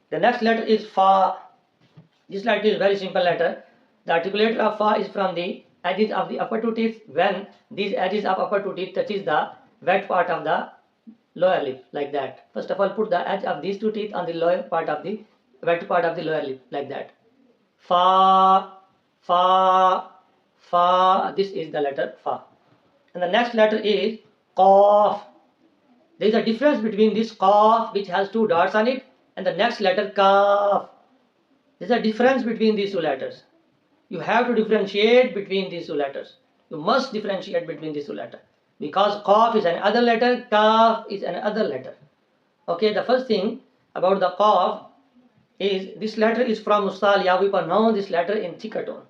The next letter is fa. This letter is very simple letter. The articulator of fa is from the edges of the upper two teeth. When these edges of upper two teeth touches the wet part of the lower lip, like that. First of all, put the edge of these two teeth on the lower part of the wet part of the lower lip, like that. Fa, fa, fa. This is the letter fa. And the next letter is qaf. There is a difference between this qaf, which has two dots on it, and the next letter kaf. There is a difference between these two letters. You have to differentiate between these two letters. You must differentiate between these two letters. Because qaf is another letter, kaf is another letter. Okay, the first thing about the qaf is this letter is from Mustalia. We pronounce this letter in thicker tone.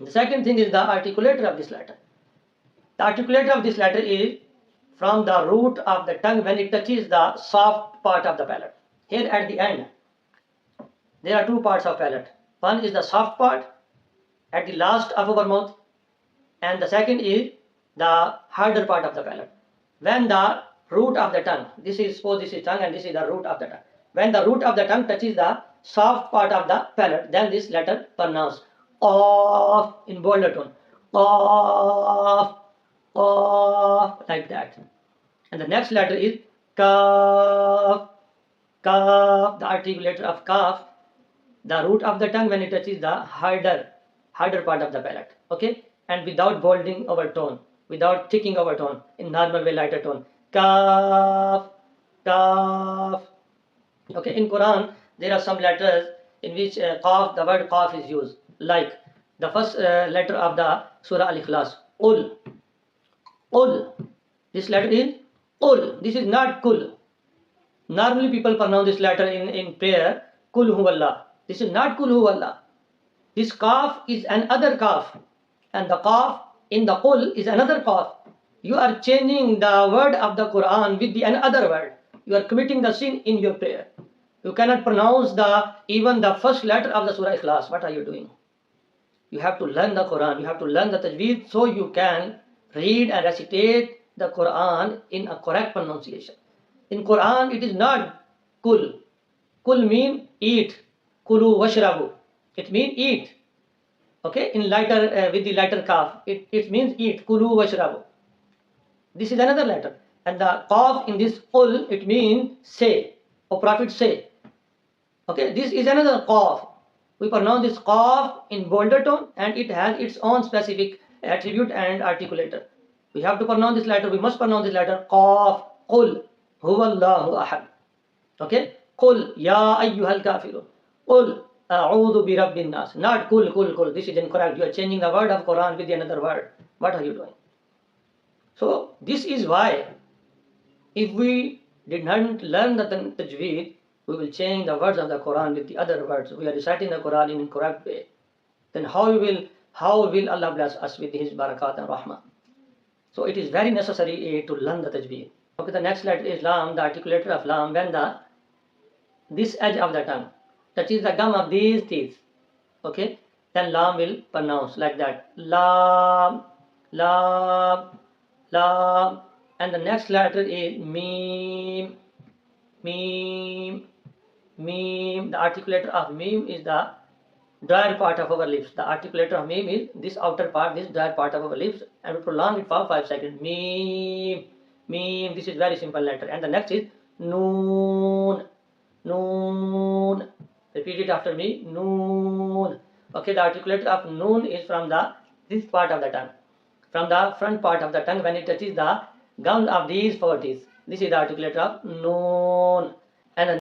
The second thing is the articulator of this letter. The articulator of this letter is from the root of the tongue when it touches the soft part of the palate. Here at the end, there are two parts of palate. One is the soft part at the last of our mouth, and the second is the harder part of the palate. When the root of the tongue, this is tongue and this is the root of the tongue. When the root of the tongue touches the soft part of the palate, then this letter pronounced of in bolder tone. Of, like that. And the next letter is kaf. Kaf, the articulator of kaf, the root of the tongue when it touches the harder part of the palate. Okay, and without bolding our tone, without thickening our tone, in normal way, lighter tone. Kaf, kaf. Okay, in Quran there are some letters in which qaf, the word qaf is used, like the first letter of the Surah Al-Ikhlas, ul. Ul. This letter is ul. This is not kul. Normally people pronounce this letter in prayer, kul huwallah. This is not kul huwallah. This kaf is another kaf, and the kaf in the ul is another kaf. You are changing the word of the Quran with the another word. You are committing the sin in your prayer. You cannot pronounce even the first letter of the Surah Ikhlas. What are you doing? You have to learn the Quran. You have to learn the Tajwed so you can read and recitate the Quran in a correct pronunciation. In Quran, it is not kul. Kul means eat. Kulu washrabu. It means eat. Okay, in lighter with the lighter kaf, it means eat. Kulu washrabu. This is another letter. And the qaf in this ul, it means say, or Prophet say. Okay, this is another qaf. We pronounce this qaf in bolder tone, and it has its own specific attribute and articulator. We have to pronounce this letter. We must pronounce this letter qaf. Qul huwallahu ahad. Okay, qul ya ayyuhal kafirun. Qul a'udhu bi rabbin nas. Not kul. This is incorrect. You are changing the word of Quran with another word. What are you doing? So this is why, if we did not learn the Tajwed, we will change the words of the Quran with the other words. We are reciting the Quran in an incorrect way. Then how will Allah bless us with His barakat and rahmah? So it is very necessary to learn the Tajwed. Okay, the next letter is lam, the articulator of lam. When this edge of the tongue touches the gum of these teeth, okay, then lam will pronounce like that. Lam, lam, lam. And the next letter is mim, mim, mim. The articulator of mim is the drier part of our lips. The articulator of mim is this outer part, this drier part of our lips, and we prolong it for 5 seconds. Mim, mim. This is very simple letter. And the next is noon, noon. Repeat it after me. Noon. Okay, the articulator of noon is from this part of the tongue, from the front part of the tongue when it touches the gums of these 4 teeth. This is the articulator of noon. And